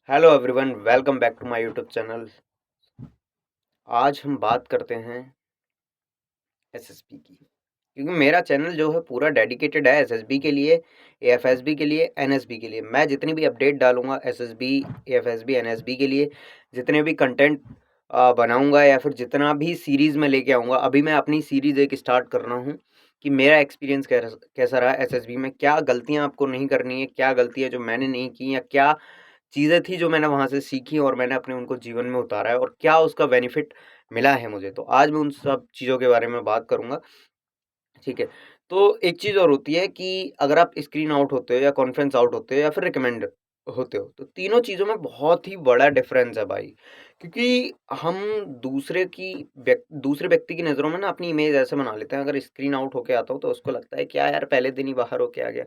Hello everyone, welcome back to my YouTube channel. आज हम बात करते हैं एसएसबी की, क्योंकि मेरा चैनल जो है पूरा डेडिकेटेड है एसएसबी के लिए, एएफएसबी के लिए, एनएसबी के लिए। मैं जितनी भी अपडेट डालूंगा एसएसबी, एएफएसबी, एनएसबी के लिए, जितने भी कंटेंट बनाऊंगा या फिर जितना भी सीरीज़ में लेके आऊँगा। अभी मैं अपनी सीरीज़ एक स्टार्ट कर रहा हूँ कि मेरा एक्सपीरियंस कैसा रहा एसएसबी में, क्या गलतियाँ आपको नहीं करनी है, क्या गलतियाँ जो मैंने नहीं की, या क्या चीज़ें थी जो मैंने वहाँ से सीखी और मैंने अपने उनको जीवन में उतारा है और क्या उसका बेनिफिट मिला है मुझे। तो आज मैं उन सब चीज़ों के बारे में बात करूँगा, ठीक है। तो एक चीज़ और होती है कि अगर आप स्क्रीन आउट होते हो या कॉन्फ्रेंस आउट होते हो या फिर रिकमेंड होते हो, तो तीनों चीज़ों में बहुत ही बड़ा डिफरेंस है भाई। क्योंकि हम दूसरे व्यक्ति की नज़रों में ना अपनी इमेज ऐसे बना लेते हैं। अगर स्क्रीन आउट होके आता हूँ तो उसको लगता है क्या यार, पहले दिन ही बाहर होके आ गया।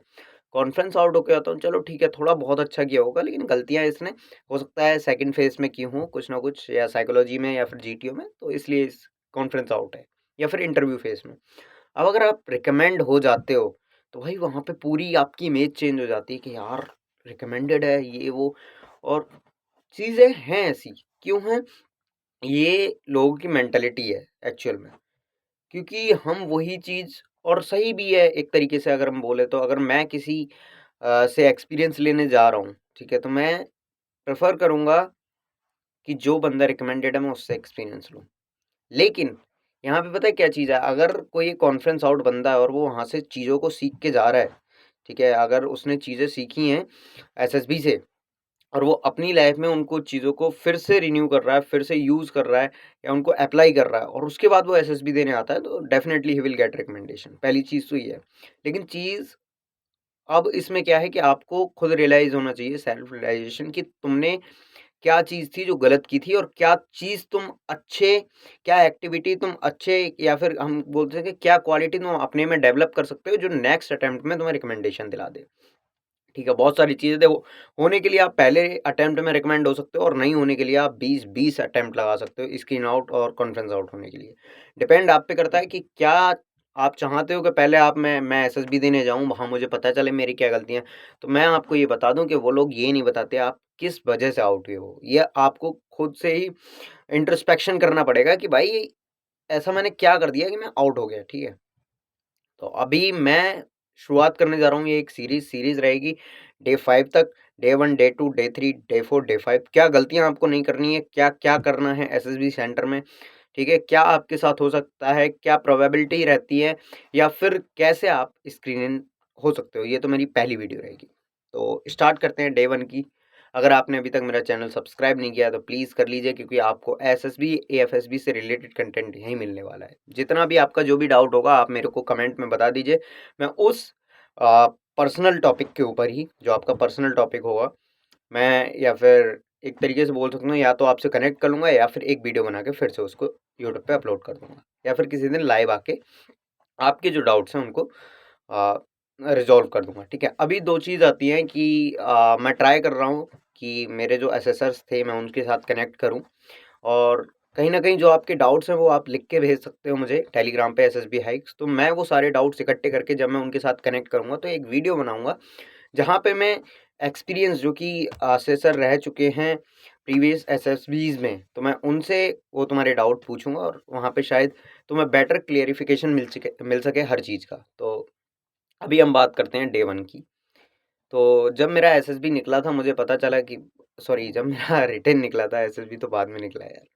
कॉन्फ्रेंस आउट होके आता हूँ, चलो ठीक है, थोड़ा बहुत अच्छा किया होगा, लेकिन गलतियाँ इसने हो सकता है सेकंड फेज़ में की हों कुछ ना कुछ, या साइकोलॉजी में या फिर जीटीओ में, तो इसलिए इस कॉन्फ्रेंस आउट है, या फिर इंटरव्यू फेज़ में। अब अगर आप रिकमेंड हो जाते हो, तो भाई वहाँ पे पूरी आपकी इमेज चेंज हो जाती है कि यार रिकमेंडेड है ये वो, और चीज़ें हैं ऐसी। क्यों हैं? ये लोगों की मेंटालिटी है एक्चुअल में। क्योंकि हम वही चीज़, और सही भी है एक तरीके से अगर हम बोले तो, अगर मैं किसी से एक्सपीरियंस लेने जा रहा हूँ, ठीक है, तो मैं प्रेफ़र करूँगा कि जो बंदा रिकमेंडेड है मैं उससे एक्सपीरियंस लूँ। लेकिन यहाँ पे पता है क्या चीज़ है, अगर कोई कॉन्फ्रेंस आउट बंदा है और वो वहाँ से चीज़ों को सीख के जा रहा है, ठीक है, अगर उसने चीज़ें सीखी हैं एसएसबी से और वो अपनी लाइफ में उनको चीज़ों को फिर से रिन्यू कर रहा है, फिर से यूज़ कर रहा है, या उनको अप्लाई कर रहा है, और उसके बाद वो एसएसबी देने आता है, तो definitely he will get recommendation. पहली चीज़ तो ये है। लेकिन चीज़ अब इसमें क्या है कि आपको खुद रियलाइज़ होना चाहिए, सेल्फ रियलाइज़ेशन, कि तुमने क्या चीज़ थी जो गलत की थी, और क्या चीज़ तुम अच्छे, क्या एक्टिविटी तुम अच्छे, या फिर हम बोलते हैं कि क्या क्वालिटी तुम अपने में डेवलप कर सकते हो जो नेक्स्ट अटेम्प्ट में तुम्हें रिकमेंडेशन दिला दे। ठीक है, बहुत सारी चीज़ें देखो, होने के लिए आप पहले अटेम्प्ट में रिकमेंड हो सकते हो, और नहीं होने के लिए आप 20-20 अटेम्प्ट लगा सकते हो स्क्रीन आउट और कॉन्फ्रेंस आउट होने के लिए। डिपेंड आप पे करता है कि क्या आप चाहते हो कि पहले मैं एसएसबी देने जाऊँ, वहाँ मुझे पता चले मेरी क्या गलतियाँ हैं। तो मैं आपको ये बता दूँ कि वो लोग ये नहीं बताते आप किस वजह से आउट हुए हो। ये आपको खुद से ही इंट्रोस्पेक्शन करना पड़ेगा कि भाई ऐसा मैंने क्या कर दिया कि मैं आउट हो गया, ठीक है? तो अभी मैं शुरुआत करने जा रहा हूँ, ये एक सीरीज़ रहेगी डे 5 तक। Day 1, day 2, day 3, day 4, day 5, क्या गलतियाँ आपको नहीं करनी है, क्या-क्या करना है एसएसबी सेंटर में, ठीक है? क्या आपके साथ हो सकता है, क्या प्रोबेबिलिटी रहती है, या फिर कैसे आप स्क्रीन इन हो सकते हो, ये तो मेरी पहली वीडियो रहेगी। तो स्टार्ट करते हैं डे 1 की। अगर आपने अभी तक मेरा चैनल सब्सक्राइब नहीं किया तो प्लीज़ कर लीजिए, क्योंकि आपको एसएसबी, एएफएसबी से रिलेटेड कंटेंट यहीं मिलने वाला है। जितना भी आपका जो भी डाउट होगा आप मेरे को कमेंट में बता दीजिए। मैं उस पर्सनल टॉपिक के ऊपर ही, जो आपका पर्सनल टॉपिक होगा, मैं या फिर एक तरीके से बोल सकता हूँ, या तो आपसे कनेक्ट कर लूँगा या फिर एक वीडियो बना के फिर से उसको यूट्यूब पे अपलोड कर दूँगा, या फिर किसी दिन लाइव आके आपके जो डाउट्स हैं उनको अ, रिज़ॉल्व कर दूँगा, ठीक है। अभी 2 चीज़ आती हैं कि मैं ट्राई कर रहा हूँ कि मेरे जो असेसर्स थे मैं उनके साथ कनेक्ट करूँ, और कहीं न कहीं जो आपके डाउट्स हैं वो आप लिख के भेज सकते हो मुझे टेलीग्राम पे एसएसबी हाइक्स। तो मैं वो सारे डाउट्स इकट्ठे करके जब मैं उनके साथ कनेक्ट करूँगा तो एक वीडियो बनाऊँगा, जहाँ पे मैं एक्सपीरियंस जो कि असेसर रह चुके हैं प्रीवियस एसएसबीज़ में, तो मैं उनसे वो तुम्हारे डाउट पूछूँगा, और वहाँ पे शायद तुम्हें बेटर क्लेरिफ़िकेशन मिल सके हर चीज़ का। तो अभी हम बात करते हैं डे 1 की। तो जब मेरा एसएसबी निकला था मुझे पता चला कि, सॉरी, जब मेरा रिटन निकला था, एसएसबी तो बाद में निकला है यार।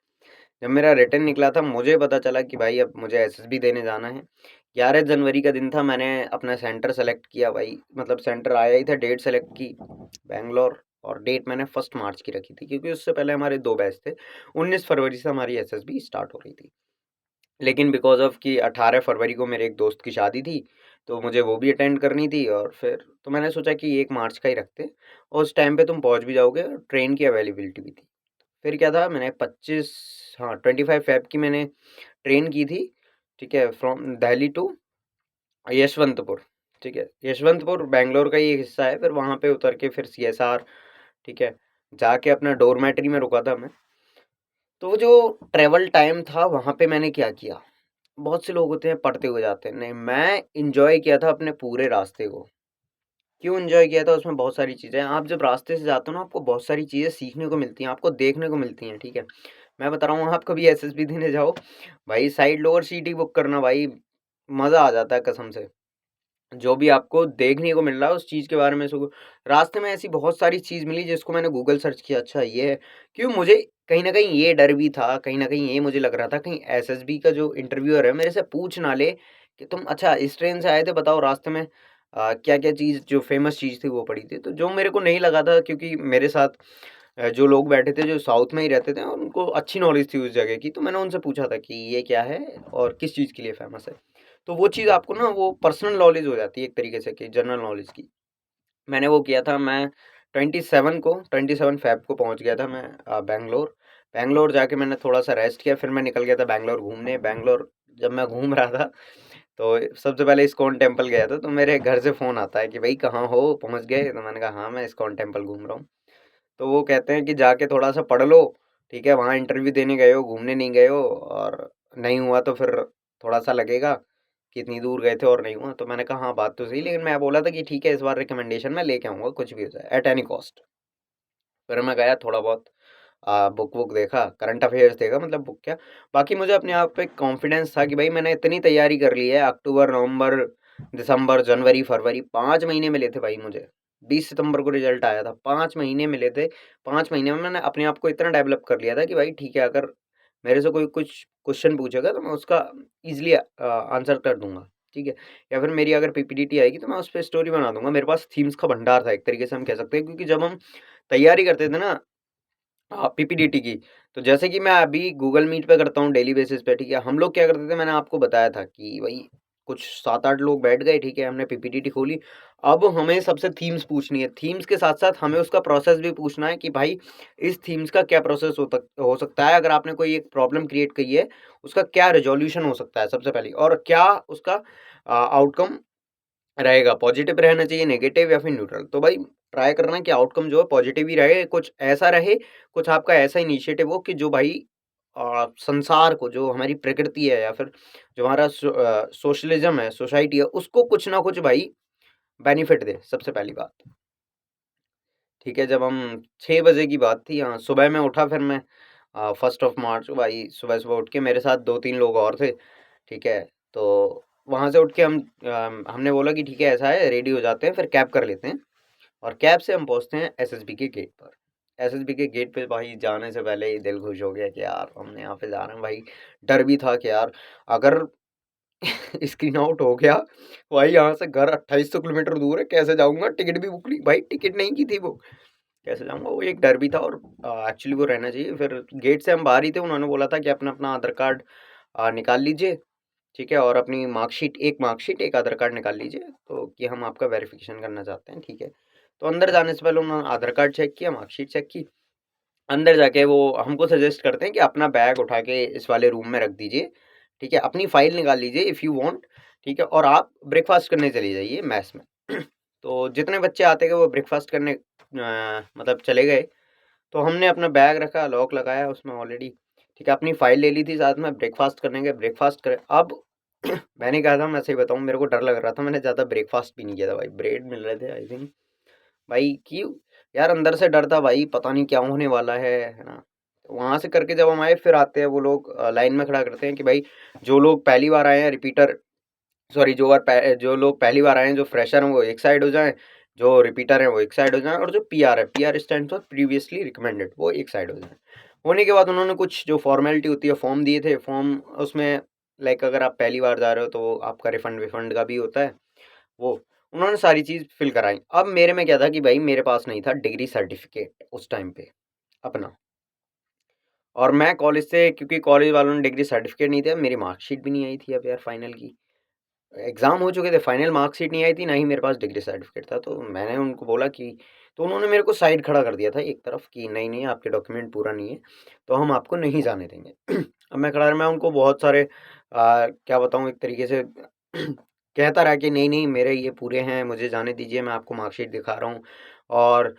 जब मेरा रिटन निकला था मुझे पता चला कि भाई अब मुझे एसएसबी देने जाना है। 11 जनवरी का दिन था, मैंने अपना सेंटर सेलेक्ट किया भाई, मतलब सेंटर आया ही था, डेट सेलेक्ट की बैंगलोर, और डेट मैंने 1 मार्च की रखी थी, क्योंकि उससे पहले हमारे 2 बैच थे। 19 फरवरी से हमारी एसएसबी स्टार्ट हो रही थी। लेकिन बिकॉज़ ऑफ़ कि 18 फरवरी को मेरे एक दोस्त की शादी थी, तो मुझे वो भी अटेंड करनी थी, और फिर तो मैंने सोचा कि 1 मार्च का ही रखते हैं, और उस टाइम पे तुम पहुँच भी जाओगे, और ट्रेन की अवेलेबिलिटी भी थी। फिर क्या था, मैंने 25, हाँ, 25 फ़ेब की मैंने ट्रेन की थी, ठीक है, फ्रॉम दिल्ली टू यशवंतपुर, ठीक है। यशवंतपुर बैंगलोर का ही एक हिस्सा है, फिर वहाँ पे उतर के फिर सीएसआर, ठीक है, जाके अपना डॉर्मेट्री में रुका था मैं। तो वो जो ट्रैवल टाइम था वहाँ पे मैंने क्या किया, बहुत से लोग होते हैं पढ़ते हुए जाते हैं, नहीं, मैं एन्जॉय किया था अपने पूरे रास्ते को। क्यों एन्जॉय किया था उसमें बहुत सारी चीज़ें हैं। आप जब रास्ते से जाते हो ना आपको बहुत सारी चीज़ें सीखने को मिलती हैं, आपको देखने को मिलती हैं, ठीक है? मैं बता रहा हूँ आप कभी एसएसबी देने जाओ, भाई साइड लोअर सीट ही बुक करना भाई, मज़ा आ जाता है कसम से। जो भी आपको देखने को मिल रहा है उस चीज़ के बारे में सो रास्ते में ऐसी बहुत सारी चीज़ मिली जिसको मैंने गूगल सर्च किया, अच्छा ये है। क्यों मुझे कहीं न कहीं ये डर भी था, कहीं न कहीं ये मुझे लग रहा था कहीं एसएसबी का जो इंटरव्यूअर है मेरे से पूछ ना ले कि तुम अच्छा इस ट्रेन से आए थे बताओ रास्ते में क्या-क्या चीज़ जो फ़ेमस चीज़ थी वो पड़ी थी। तो जो मेरे को नहीं लगा था क्योंकि मेरे साथ जो लोग बैठे थे जो साउथ में ही रहते थे और उनको अच्छी नॉलेज थी उस जगह की, तो मैंने उनसे पूछा था कि ये क्या है और किस चीज़ के लिए फ़ेमस है? तो वो चीज़ आपको ना वो पर्सनल नॉलेज हो जाती है एक तरीके से कि जनरल नॉलेज की। मैंने वो किया था मैं 27 फ़ेब को पहुँच गया था मैं बैंगलोर। बैंगलोर जाके मैंने थोड़ा-सा रेस्ट किया, फिर मैं निकल गया था बैंगलोर घूमने। बैंगलोर जब मैं घूम रहा था, तो सबसे पहले इस्कॉन टेम्पल गया था, तो मेरे घर से फ़ोन आता है कि भई कहाँ हो? पहुँच गए? तो मैंने कहा हाँ, मैं इस्कॉन टेम्पल घूम रहा हूँ। तो वो कहते हैं कि जाके थोड़ा-सा पढ़ लो, ठीक है? वहाँ इंटरव्यू देने गए हो, घूमने नहीं गए हो और नहीं हुआ तो फिर थोड़ा-सा लगेगा कि इतनी दूर गए थे और नहीं हुआ। तो मैंने कहा हाँ, बात तो सही लेकिन मैं बोला था कि ठीक है इस बार रिकमेंडेशन मैं लेके आऊँगा कुछ भी हो जाए, एट एनी कॉस्ट। फिर मैं गया थोड़ा बहुत बुक-वुक देखा, करंट अफ़ेयर्स देखा मतलब बुक क्या, बाकी मुझे अपने आप पे कॉन्फिडेंस था कि भाई मैंने इतनी तैयारी कर ली है, अक्टूबर, नवंबर, दिसंबर, जनवरी, फरवरी 5 महीने मिले थे भाई मुझे। 20 सितंबर को रिज़ल्ट आया था, 5 महीने मिले थे। 5 महीने में मैंने अपने आप को इतना डेवलप कर लिया था कि भाई ठीक है, अगर मेरे से कोई कुछ क्वेश्चन पूछेगा तो मैं उसका ईज़िली आंसर कर दूँगा, ठीक है? या फिर मेरी अगर पीपीटीटी आएगी तो मैं उस पे स्टोरी बना दूँगा। मेरे पास थीम्स का भंडार था एक तरीके से हम कह सकते हैं क्योंकि जब हम तैयारी करते थे ना पीपीडीटी की। तो जैसे कि मैं अभी गूगल मीट पे करता हूँ डेली बेसिस पे, ठीक है? हम लोग क्या करते थे मैंने आपको बताया था कि भई कुछ 7-8 लोग बैठ गए, ठीक है? हमने पीपीटीटी खोली। अब हमें सबसे थीम्स पूछनी है। थीम्स के साथ-साथ हमें उसका प्रोसेस भी पूछना है कि भाई इस थीम्स का क्या प्रोसेस हो सकता है? अगर आपने कोई एक प्रॉब्लम क्रिएट की है, उसका क्या रिज़ॉल्यूशन हो सकता है सबसे पहले और क्या उसका आउटकम रहेगा, पॉजिटिव रहना चाहिए, नेगेटिव या फिर न्यूट्रल। तो भाई ट्राई करना कि आउटकम जो है पॉजिटिव ही रहे, कुछ ऐसा रहे, कुछ आपका ऐसा इनिशिएटिव हो कि जो भाई संसार को, जो हमारी प्रकृति है या फिर जो हमारा सोशलिज़्म है, सोसाइटी है, उसको कुछ ना कुछ भाई बेनिफिट दे, सबसे पहली बात। ठीक है, जब हम 6 बजे की बात थी सुबह में उठा फिर मैं 1st ऑफ मार्च को भाई सुबह-सुबह उठ के मेरे साथ 2-3 लोग और थे, ठीक है? तो वहाँ से उठ के हमने बोला कि ठीक है ऐसा है, रेडी हो जाते हैं, फिर कैब कर लेते हैं और कैब से हम पहुँचते हैं एसएसबी के गेट पर। एसएसबी के गेट पे भाई जाने से पहले ही दिल खुश हो गया कि यार हमने यहाँ पे जाना है भाई। डर भी था कि यार अगर स्क्रीन आउट हो गया, भाई यहाँ से घर 2800 किलोमीटर दूर है, कैसे जाऊँगा? टिकट भी बुक नहीं भाई टिकट नहीं की थी वो। कैसे जाऊँगा? वो एक डर भी था और एक्चुअली वो रहना चाहिए। फिर गेट से हम बाहर ही थे, उन्होंने बोला था कि अपना-अपना आधार कार्ड निकाल लीजिए, ठीक है? और अपनी मार्कशीट, एक आधार कार्ड निकाल लीजिए, तो कि हम आपका वेरिफ़िकेशन करना चाहते हैं, ठीक है? तो अंदर जाने से पहले उन्होंने आधार कार्ड चेक किया, मार्कशीट चेक की। अंदर जाके वो हमको सजेस्ट करते हैं कि अपना बैग उठा के इस वाले रूम में रख दीजिए, ठीक है? अपनी फ़ाइल निकाल लीजिए इफ यू वांट, ठीक है? और आप ब्रेकफ़ास्ट करने चले जाइए मेस में। तो जितने बच्चे आते गए वो ब्रेकफ़ास्ट करने मतलब चले गए। तो हमने अपना बैग रखा, लॉक लगाया उसमें ऑलरेडी, ठीक है? अपनी फ़ाइल ले ली थी साथ में, ब्रेकफ़ास्ट करने गए, ब्रेकफ़ास्ट करे अब मैंने कहा था मैं सही बताऊँ मेरे को डर लग रहा था, मैंने ज़्यादा ब्रेकफ़ास्ट भी नहीं किया था भाई, ब्रेड मिल रहे थे आई थिंक। भाई क्यों? यार अंदर से डर था भाई, पता नहीं क्या होने वाला है ना? वहाँ से करके जब हम आए फिर आते हैं वो लोग लाइन में खड़ा करते हैं कि भाई जो लोग पहली बार आए हैं रिपीटर सॉरी जो लोग पहली बार आए हैं, जो फ्रेशर हैं वो एक साइड हो जाएँ, जो रिपीटर हैं वो एक साइड हो जाएँ और जो पीआर है, PR stands for previously recommended, वो एक साइड हो जाएँ। होने के बाद उन्होंने कुछ जो फॉर्मेलिटी होती है फॉर्म दिए थे, फॉर्म उसमें लाइक अगर आप पहली बार जा रहे हो तो आपका रिफंड-विफंड का भी होता है, वो। उन्होंने सारी चीज़ फिल कराई। अब मेरे में क्या था कि भाई मेरे पास नहीं था डिग्री सर्टिफ़िकेट उस टाइम पे अपना और मैं कॉलेज से क्योंकि कॉलेज वालों ने डिग्री सर्टिफ़िकेट नहीं दिया, मेरी मार्कशीट भी नहीं आई थी अब यार फाइनल की। एग्ज़ाम हो चुके थे, फाइनल मार्कशीट नहीं आई थी, ना ही मेरे पास डिग्री सर्टिफ़िकेट था, तो मैंने उनको बोला कि तो उन्होंने मेरे को साइड खड़ा कर दिया था एक तरफ कि नहीं, आपके डॉक्यूमेंट पूरा नहीं है, तो हम आपको नहीं जाने देंगे। अब मैं उनको बहुत सारे क्या बताऊँ एक तरीके से कहता रहा कि नहीं, मेरे ये पूरे हैं, मुझे जाने दीजिए, मैं आपको मार्कशीट दिखा रहा हूँ और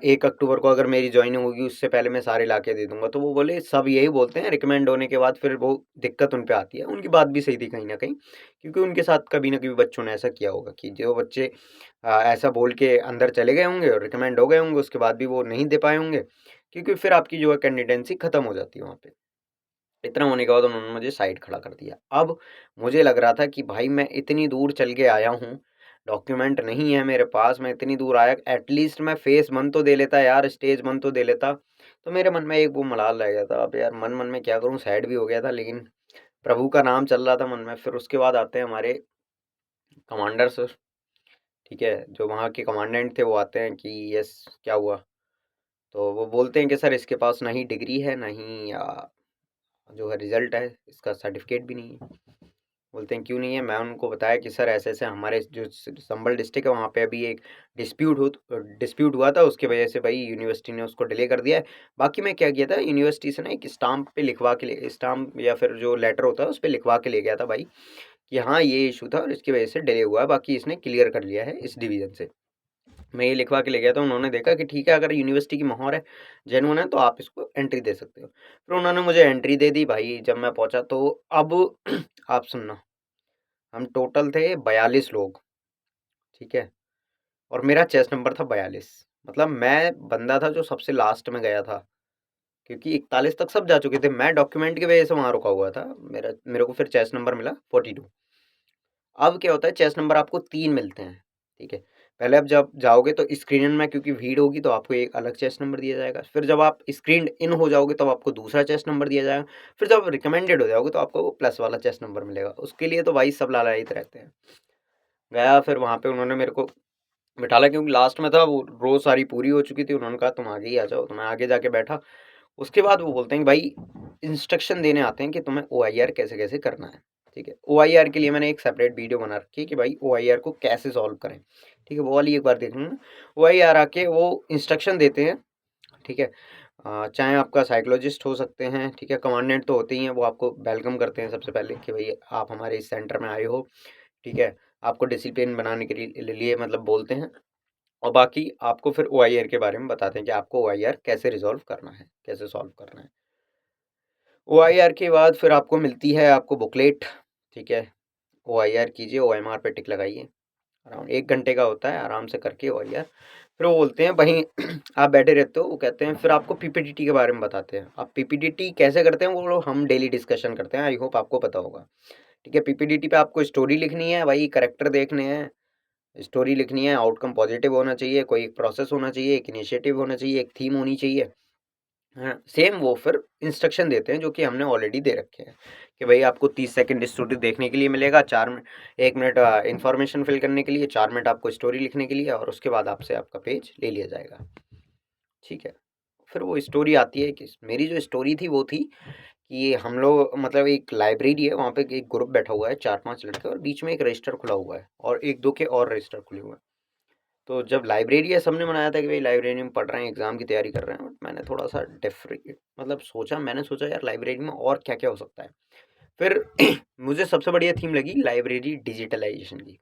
1 अक्टूबर को अगर मेरी जॉइनिंग होगी उससे पहले मैं सारे ला के दे दूँगा। तो वो बोले सब यही बोलते हैं, रिकमेंड होने के बाद फिर वो दिक्कत उन पे आती है। उनकी बात भी सही थी कहीं न कहीं, क्योंकि उनके साथ कभी न कभी बच्चों ने ऐसा किया होगा कि जो बच्चे ऐसा बोल के अंदर चले गए होंगे और रिकमेंड हो गए होंगे, उसके बाद भी वो नहीं दे पाए होंगे, क्योंकि फिर आपकी जो है कैंडिडेंसी खत्म हो जाती है वहाँ पे। इतना होने के बाद उन्होंने मुझे साइड खड़ा कर दिया। अब मुझे लग रहा था कि भाई मैं इतनी दूर चल के आया हूँ, डॉक्यूमेंट नहीं है मेरे पास, मैं इतनी दूर आया, एटलीस्ट मैं फेस 1 तो दे लेता यार, स्टेज 1 तो दे लेता। तो मेरे मन में एक वो मलाल रह गया था। अब यार मन-मन में क्या करूँ, सैड भी हो गया था, लेकिन प्रभु का नाम चल रहा था मन में। फिर उसके बाद आते हैं हमारे कमांडर सर, ठीक है? जो वहाँ के कमांडेंट थे वो आते हैं कि यस क्या हुआ? तो वो बोलते हैं कि सर इसके पास ना ही डिग्री है, ना ही जो है रिज़ल्ट है, इसका सर्टिफ़िकेट भी नहीं है। बोलते हैं क्यों नहीं है? मैं उनको बताया कि सर ऐसे-ऐसे हमारे जो संभल डिस्ट्रिक्ट है वहाँ पे अभी एक डिस्प्यूट हुआ था, उसकी वजह से भाई यूनिवर्सिटी ने उसको डिले कर दिया है। बाकी मैं क्या किया था, यूनिवर्सिटी से ना एक स्टाम्प पे लिखवा के ले स्टाम्प या फिर जो लेटर होता है उस पे लिखवा के ले गया था भाई, कि हाँ, ये इश्यू था और इसकी वजह से डिले हुआ है, बाकी इसने क्लियर कर लिया है इस डिवीज़न से। मैं ये लिखवा के ले गया था, उन्होंने देखा कि ठीक है, अगर यूनिवर्सिटी की मोहर है, जेन्युइन है, तो आप इसको एंट्री दे सकते हो। फिर उन्होंने मुझे एंट्री दे दी भाई। जब मैं पहुँचा तो अब आप सुनना, हम टोटल थे 42 लोग, ठीक है? और मेरा चेस नंबर था 42। मतलब मैं बंदा था जो सबसे लास्ट में गया था, क्योंकि 41 तक सब जा चुके थे। मैं डॉक्यूमेंट की वजह से वहाँ रुका हुआ था। मेरे को फिर चेस नंबर मिला 42। अब क्या होता है, चेस नंबर आपको 3 मिलते हैं, ठीक है? पहले आप जब जाओगे तो स्क्रीन में क्योंकि भीड़ होगी तो आपको एक अलग चेस नंबर दिया जाएगा। फिर जब आप स्क्रीन्ड इन हो जाओगे तब आपको दूसरा चेस नंबर दिया जाएगा। फिर जब रिकमेंडेड हो जाओगे तो आपको वो प्लस वाला चेस नंबर मिलेगा। उसके लिए तो भाई सब लालायित रहते हैं। गया फिर वहाँ पे उन्होंने मेरे को बिठाला, क्योंकि लास्ट में था, वो रो सारी पूरी हो चुकी थी। उन्होंने कहा तुम आगे ही आ जाओ, तो मैं आगे जाके बैठा। उसके बाद वो बोलते हैं कि भाई इंस्ट्रक्शन देने आते हैं कि तुम्हें ओआईआर कैसे-कैसे करना है, ठीक है? ओआईआर के लिए मैंने एक सेपरेट वीडियो बना रखी है कि भाई ओआईआर को कैसे सॉल्व करें, ठीक है? वो वाली एक बार देख लेना। ओआईआर आके वो इंस्ट्रक्शन देते हैं, ठीक है? चाहे आपका साइकोलॉजिस्ट हो सकते हैं, ठीक है? कमांडेंट तो होते ही हैं, वो आपको वेलकम करते हैं सबसे पहले कि भाई आप हमारे इस सेंटर में आए हो, ठीक है? आपको डिसिप्लिन बनाने के लिए मतलब बोलते हैं। और बाकी आपको फिर ओआईआर के बारे में बताते हैं कि आपको ओआईआर कैसे रिज़ॉल्व करना है, कैसे सॉल्व करना है। ओआईआर के बाद फिर आपको मिलती है आपको बुकलेट, ठीक है? ओआईआर कीजिए, ओएमआर पे टिक लगाइए। अराउंड 1 घंटे का होता है, आराम से करके ओआईआर। फिर वो बोलते हैं वहीं आप बैठे रहते हो, वो कहते हैं फिर आपको पीपीटीटी के बारे में बताते हैं। अब पीपीटीटी कैसे करते हैं वो लोग हम डेली डिस्कशन करते हैं, आई होप आपको पता होगा, ठीक है? पीपीटीटी पे आपको स्टोरी लिखनी है, वही कैरेक्टर देखने हैं, स्टोरी लिखनी है, आउटकम पॉजिटिव होना चाहिए, कोई एक प्रोसेस होना चाहिए, एक इनिशिएटिव होना चाहिए, एक थीम होनी चाहिए। हाँ, सेम वो फिर इंस्ट्रक्शन देते हैं जो कि हमने ऑलरेडी दे रखे हैं कि भाई आपको 30 सेकंड स्टोरी देखने के लिए मिलेगा, 4 मिनट 1 मिनट इन्फॉर्मेशन फिल करने के लिए, 4 मिनट आपको स्टोरी लिखने के लिए, और उसके बाद आपसे आपका पेज ले लिया जाएगा, ठीक है? फिर वो स्टोरी आती है कि मेरी जो स्टोरी थी वो थी कि हम लोग मतलब एक लाइब्रेरी है, वहाँ पे एक ग्रुप बैठा हुआ है 4-5 लड़के, और बीच में एक रजिस्टर खुला हुआ है और 1-2 के और रजिस्टर खुले हुए हैं। तो जब लाइब्रेरी है, सबने बनाया था कि भाई लाइब्रेरी में पढ़ रहे हैं, एग्ज़ाम की तैयारी कर रहे हैं, बट मैंने थोड़ा-सा मतलब मैंने सोचा यार लाइब्रेरी में और क्या-क्या हो सकता है। फिर मुझे सबसे बढ़िया थीम लगी लाइब्रेरी डिजिटलाइज़ेशन की,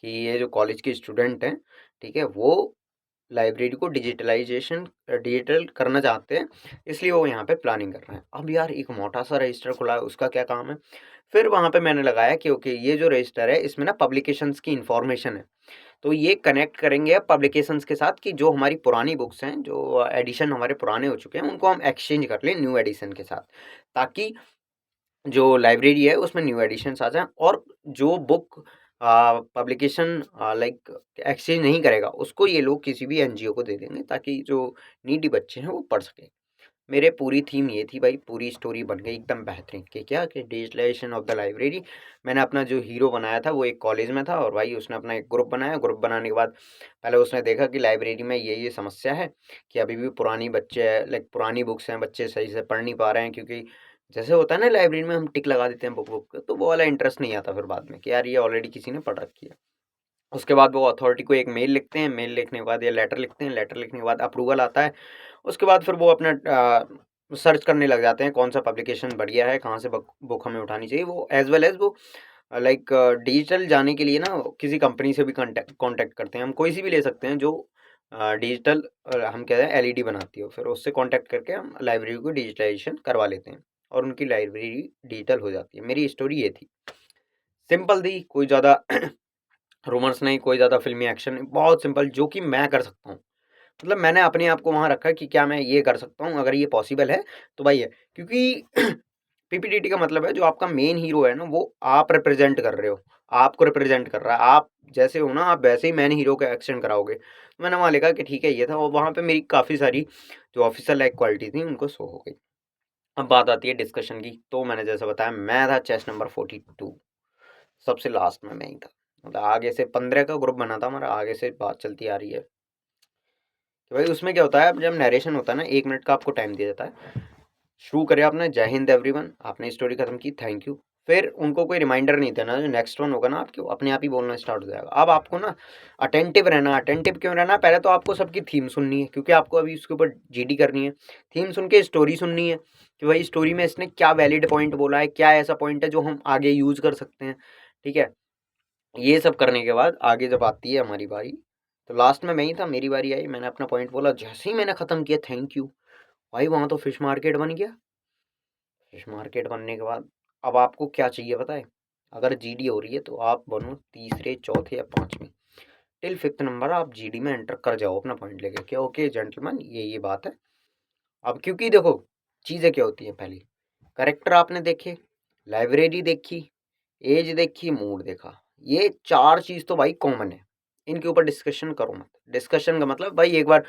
कि ये जो कॉलेज के स्टूडेंट हैं, ठीक है? वो लाइब्रेरी को डिजिटल करना चाहते हैं, इसलिए वो यहाँ पे प्लानिंग कर रहे हैं। अब यार एक मोटा-सा रजिस्टर खुला है, उसका क्या काम है? फिर वहाँ पे मैंने लगाया कि ओके, ये जो रजिस्टर है इसमें ना पब्लिकेशंस की इन्फॉर्मेशन है। तो ये कनेक्ट करेंगे अब पब्लिकेशंस के साथ कि जो हमारी पुरानी बुक्स हैं, जो एडिशन हमारे पुराने हो चुके हैं, उनको हम एक्सचेंज कर लें न्यू एडिशन के साथ, ताकि जो लाइब्रेरी है उसमें न्यू एडिशंस आ जाएँ, और जो बुक पब्लिकेशन लाइक एक्सचेंज नहीं करेगा, उसको ये लोग किसी भी एनजीओ को दे देंगे, ताकि जो नीडी बच्चे हैं वो पढ़ सकें। मेरे पूरी थीम ये थी भाई, पूरी स्टोरी बन गई एकदम बेहतरीन कि क्या कि डिजिटलाइजेशन ऑफ द लाइब्रेरी। मैंने अपना जो हीरो बनाया था वो एक कॉलेज में था, और भाई उसने अपना एक ग्रुप बनाया। ग्रुप बनाने के बाद पहले उसने देखा कि लाइब्रेरी में ये समस्या है कि अभी भी पुरानी बच्चे हैं, लाइक पुरानी बुक्स हैं, बच्चे सही से पढ़ नहीं पा रहे हैं, क्योंकि जैसे होता है ना लाइब्रेरी में हम टिक लगा देते हैं बुक बुक, तो वो वाला इंटरेस्ट नहीं आता फिर बाद में कि यार ये ऑलरेडी किसी ने पढ़ रखी है। उसके बाद वो अथॉरिटी को एक मेल लिखते हैं, मेल लिखने के बाद या लेटर लिखते हैं, लेटर लिखने के बाद अप्रूवल आता है। उसके बाद फिर वो अपना सर्च करने लग जाते हैं कौन सा पब्लिकेशन बढ़िया है, कहाँ से बुक हमें उठानी चाहिए। वो एज़ वेल एज़ वो लाइक डिजिटल जाने के लिए ना किसी कंपनी से भी कॉन्टैक्ट करते हैं। हम कोई सी भी ले सकते हैं जो डिजिटल हम कह रहे हैं एलईडी बनाती हो, फिर उससे कांटेक्ट करके हम लाइब्रेरी को डिजिटलाइजेशन करवा लेते हैं और उनकी लाइब्रेरी डिजिटल हो जाती है। मेरी स्टोरी ये थी, सिंपल थी, कोई ज़्यादा रोमांस नहीं, कोई ज़्यादा फिल्मी एक्शन नहीं, बहुत सिंपल, जो कि मैं कर सकता हूँ। मतलब मैंने अपने आप को वहाँ रखा कि क्या मैं ये कर सकता हूँ, अगर ये पॉसिबल है तो भाई है, क्योंकि पीपीटीटी का मतलब है जो आपका मेन हीरो है ना, वो आप रिप्रेजेंट कर रहे हो, आपको रिप्रेजेंट कर रहा है, आप जैसे हो ना, आप वैसे ही मैन हीरो का एक्शन कराओगे। तो मैंने वहाँ लिखा कि ठीक है ये था, और वहाँ पे मेरी काफ़ी सारी जो ऑफिसर लाइक क्वालिटी थी उनको शो हो गई। अब बात आती है डिस्कशन की, तो मैंने जैसा बताया मैं था चेस नंबर 42, सबसे लास्ट में मैं ही था। मतलब आगे से 15 का ग्रुप बना था हमारा, आगे से बात चलती आ रही है कि भाई उसमें क्या होता है, अब जब नरेशन होता है ना, 1 मिनट का आपको टाइम दिया जाता है। शुरू करें आपने, जय हिंद एवरीवन, आपने स्टोरी खत्म की, थैंक यू। फिर उनको कोई रिमाइंडर नहीं देना, जो नेक्स्ट वन होगा ना आपके, अपने आप ही बोलना स्टार्ट हो जाएगा। अब आपको ना अटेंटिव रहना, अटेंटिव क्यों रहना, पहले तो आपको सबकी थीम सुननी है, क्योंकि आपको अभी उसके ऊपर जीडी करनी है। थीम सुन के स्टोरी सुननी है कि भाई स्टोरी में इसने क्या वैलिड पॉइंट बोला है, क्या ऐसा पॉइंट है जो हम आगे यूज कर सकते हैं। ठीक है, ये सब करने के बाद आगे जब आती है हमारी बारी, तो लास्ट में मैं ही था, मेरी बारी आई, मैंने अपना पॉइंट बोला, जैसे ही मैंने खत्म किया थैंक यू, भाई वहां तो फिश मार्केट बन गया। फिश मार्केट बनने के बाद अब आपको क्या चाहिए पता है, अगर जीडी हो रही है तो आप बनो तीसरे, चौथे या पांचवें, टिल 5th नंबर आप जीडी में एंटर कर जाओ अपना पॉइंट लेके, क्या ओके जेंटलमैन, ये बात है। अब क्योंकि देखो चीज़ें क्या होती हैं, पहली करेक्टर आपने देखे, लाइब्रेरी देखी, एज देखी, मूड देखा, ये 4 चीज़ तो भाई कॉमन है, इनके ऊपर डिस्कशन करो मत। डिस्कशन का मतलब भाई एक बार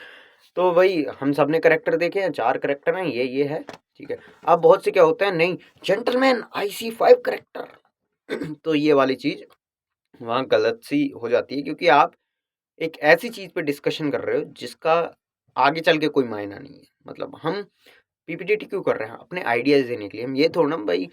तो भाई हम सब ने करेक्टर देखे हैं, 4 करेक्टर हैं, ये है, ठीक है। अब बहुत से क्या होता है, नहीं जेंटलमैन आई सी 5 करेक्टर तो ये वाली चीज वहाँ गलत सी हो जाती है, क्योंकि आप एक ऐसी चीज पे डिस्कशन कर रहे हो जिसका आगे चल के कोई मायना नहीं है। मतलब हम पीपीटीटी क्यों कर रहे हैं, अपने आइडियाज देने के लिए। हम ये थोड़ा ना भाई,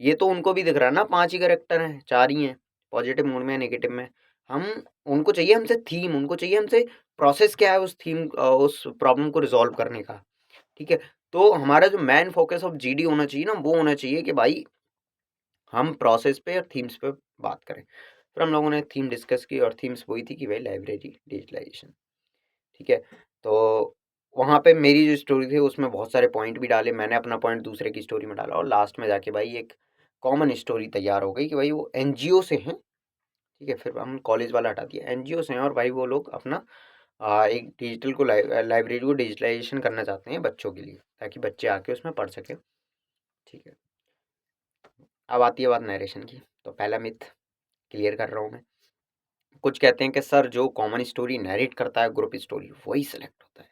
ये तो उनको भी दिख रहा है ना, 5 ही करेक्टर हैं, 4 ही हैं, पॉजिटिव मूड में, नेगेटिव में। हम उनको चाहिए हमसे थीम, उनको चाहिए हमसे प्रोसेस क्या है उस थीम, उस प्रॉब्लम को रिजॉल्व करने का। ठीक है, तो हमारा जो मेन फोकस ऑफ जीडी होना चाहिए ना, वो होना चाहिए कि भाई हम प्रोसेस पे और थीम्स पे बात करें। फिर हम लोगों ने थीम डिस्कस की, और थीम्स वही थी कि भाई लाइब्रेरी डिजिटलाइजेशन। ठीक है, तो वहाँ पे मेरी जो स्टोरी थी उसमें बहुत सारे पॉइंट भी डाले, मैंने अपना पॉइंट दूसरे की स्टोरी में डाला, और लास्ट में जाके भाई एक कॉमन स्टोरी तैयार हो गई कि भाई वो एनजीओ से हैं। ठीक है, फिर हम कॉलेज वाला हटा दिया, एनजीओ से हैं, और भाई वो लोग अपना एक डिजिटल को लाइब्रेरी को डिजिटलाइजेशन करना चाहते हैं बच्चों के लिए, ताकि बच्चे आके उसमें पढ़ सकें। ठीक है, अब आती है बात नरेशन की। तो पहला मिथ क्लियर कर रहा हूँ मैं। कुछ कहते हैं कि सर जो कॉमन स्टोरी नरेट करता है ग्रुप स्टोरी, वही सेलेक्ट होता है।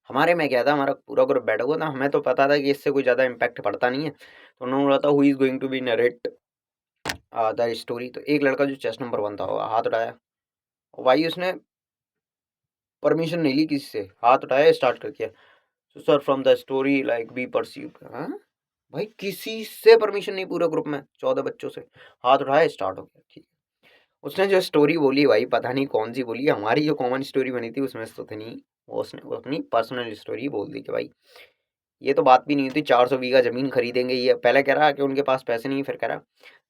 हमारे में क्या था, हमारा पूरा ग्रुप बैठा हुआ था, हमें तो पता था कि इससे कोई ज़्यादा इम्पैक्ट पड़ता नहीं है, तो उन्होंने बोला था who is going to be narrate the story. तो एक लड़का जो चेस्ट नंबर 1 था वो हाथ उठाया, और भाई उसने परमिशन नहीं ली किसी से, हाथ उठाया स्टार्ट कर दिया, so sir from the story like B perceive. हाँ भाई, किसी से परमिशन नहीं, पूरे ग्रुप में 14 बच्चों से, हाथ उठाया स्टार्ट हो गया। ठीक, उसने जो स्टोरी बोली भाई पता नहीं कौन सी बोली, हमारी जो कॉमन स्टोरी बनी थी उसमें से तो थी नहीं, वो अपनी पर्सनल स्टोरी बोल दी कि भाई ये तो बात भी नहीं होती, 400 बीघा जमीन खरीदेंगे। ये पहले कह रहा कि उनके पास पैसे नहीं, फिर कह रहा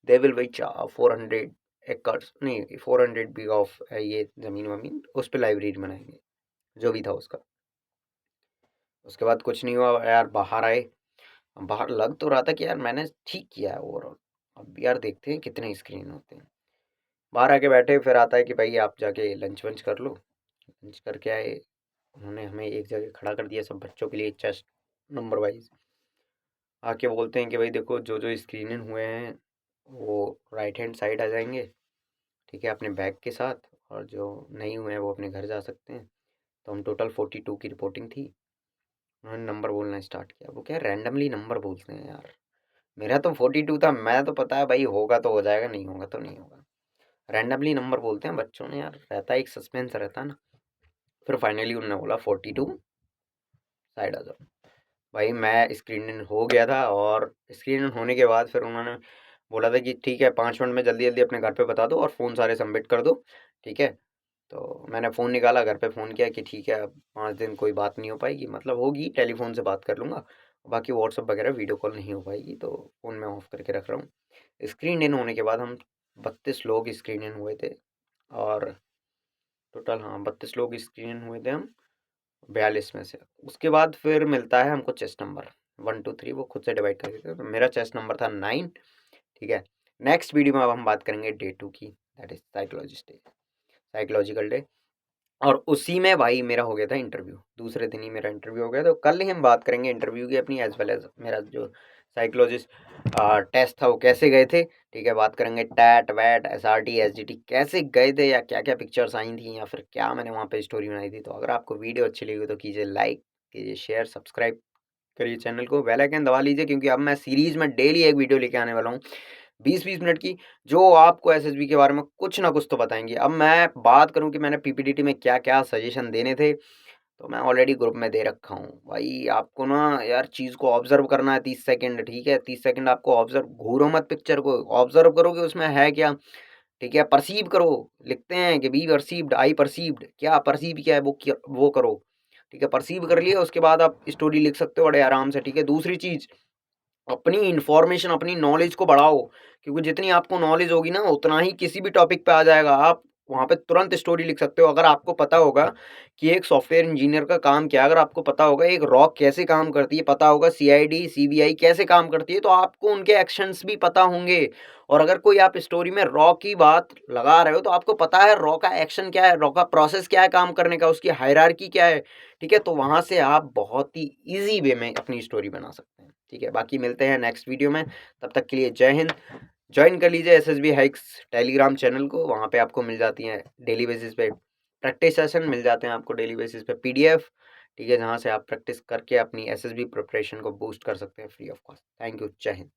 दे विल भाई 400 एकर्स नहीं, 400 बीघा ऑफ ये जमीन वमीन, उस पर लाइब्रेरी बनाएंगे, जो भी था उसका। उसके बाद कुछ नहीं हुआ यार, बाहर आए, बाहर लग तो रहा था कि यार मैंने ठीक किया है ओवरऑल, अब यार देखते हैं कितने स्क्रीन होते हैं। बाहर आके बैठे, फिर आता है कि भाई आप जाके लंच वंच कर लो। लंच करके आए, उन्होंने हमें एक जगह खड़ा कर दिया सब बच्चों के लिए, चेस्ट नंबर वाइज। आके बोलते हैं कि भाई देखो जो जो स्क्रीनिंग हुए हैं वो राइट हैंड साइड आ जाएंगे, ठीक है, अपने बैग के साथ, और जो नहीं हुए हैं वो अपने घर जा सकते हैं। तो हम टोटल 42 की रिपोर्टिंग थी। उन्होंने नंबर बोलना स्टार्ट किया, वो क्या रैंडमली नंबर बोलते हैं यार, मेरा तो 42 था, मैं तो पता है भाई होगा तो हो जाएगा, नहीं होगा तो नहीं होगा। रैंडमली नंबर बोलते हैं बच्चों ने यार, रहता है एक सस्पेंस रहता है ना। फिर फाइनली उन्होंने बोला 42 साइड आ जाओ। भाई मैं स्क्रीन इन हो गया था, और स्क्रीन इन होने के बाद फिर उन्होंने बोला था कि ठीक है 5 मिनट में जल्दी जल्दी अपने घर पे बता दो और फ़ोन सारे सबमिट कर दो। ठीक है, तो मैंने फ़ोन निकाला, घर पे फ़ोन किया कि ठीक है अब 5 दिन कोई बात नहीं हो पाएगी, मतलब होगी टेलीफोन से बात कर लूँगा, बाकी व्हाट्सअप वगैरह वीडियो कॉल नहीं हो पाएगी, तो फ़ोन मैं ऑफ करके रख रहा हूँ। स्क्रीन इन होने के बाद हम 32 लोग स्क्रीन इन हुए थे, और टोटल हाँ 32 लोग स्क्रीन हुए थे हम 42 में से। उसके बाद फिर मिलता है हमको चेस्ट नंबर 1 2 3 वो खुद से डिवाइड कर देते हैं। तो मेरा चेस्ट नंबर था 9। ठीक है, नेक्स्ट वीडियो में अब हम बात करेंगे डे 2 की, दैट इज साइकोलॉजिकल डे। और उसी में भाई मेरा हो गया था इंटरव्यू, दूसरे दिन ही मेरा इंटरव्यू हो गया। तो कल ही हम बात करेंगे इंटरव्यू की अपनी, एज वेल एज मेरा जो साइकोलॉजिस्ट टेस्ट था वो कैसे गए थे। ठीक है, बात करेंगे टैट वैट SRT SGT कैसे गए थे, या क्या क्या पिक्चर्स आई थी, या फिर क्या मैंने वहाँ पे स्टोरी बनाई थी। तो अगर आपको वीडियो अच्छी लगी तो कीजिए लाइक, कीजिए शेयर, सब्सक्राइब करिए चैनल को, बेल आइकन दबा लीजिए, क्योंकि अब मैं सीरीज में डेली एक वीडियो लेके आने वाला हूँ 20-20 मिनट की, जो आपको SSB के बारे में कुछ ना कुछ तो बताएंगे। अब मैं बात करूं कि मैंने PPTT में क्या क्या सजेशन देने थे, तो मैं ऑलरेडी ग्रुप में दे रखा हूँ भाई। आपको ना यार चीज़ को ऑब्जर्व करना है 30 सेकंड। ठीक है, 30 सेकंड आपको ऑब्जर्व, घूरो मत, पिक्चर को ऑब्जर्व करो कि उसमें है क्या। ठीक है, परसीव करो, लिखते हैं कि बी परसीव्ड, आई परसीव्ड, क्या परसीव क्या है वो करो। ठीक है, परसीव कर लिया, उसके बाद आप स्टोरी लिख सकते हो बड़े आराम से। ठीक है, दूसरी चीज़, अपनी इंफॉर्मेशन, अपनी नॉलेज को बढ़ाओ, क्योंकि जितनी आपको नॉलेज होगी ना उतना ही किसी भी टॉपिक पे आ जाएगा, आप वहाँ पे तुरंत स्टोरी लिख सकते हो। अगर आपको पता होगा कि एक सॉफ्टवेयर इंजीनियर का काम क्या है, अगर आपको पता होगा एक रॉक कैसे काम करती है, पता होगा CID CBI कैसे काम करती है, तो आपको उनके एक्शंस भी पता होंगे। और अगर कोई आप स्टोरी में रॉ की बात लगा रहे हो तो आपको पता है रॉ का एक्शन क्या है, रॉ का प्रोसेस क्या है काम करने का, उसकी हायरार्की क्या है। ठीक है, तो वहाँ से आप बहुत ही ईजी वे में अपनी स्टोरी बना सकते हैं। ठीक है, बाकी मिलते हैं नेक्स्ट वीडियो में, तब तक के लिए जय हिंद। ज्वाइन कर लीजिए SSB हाइक्स टेलीग्राम चैनल को, वहाँ पे आपको मिल जाती हैं डेली बेसिस पे प्रैक्टिस सेशन, मिल जाते हैं आपको डेली बेसिस पे PDF। ठीक है, जहाँ से आप प्रैक्टिस करके अपनी SSB प्रिपरेशन को बूस्ट कर सकते हैं free of cost. Thank you, जय हिंद।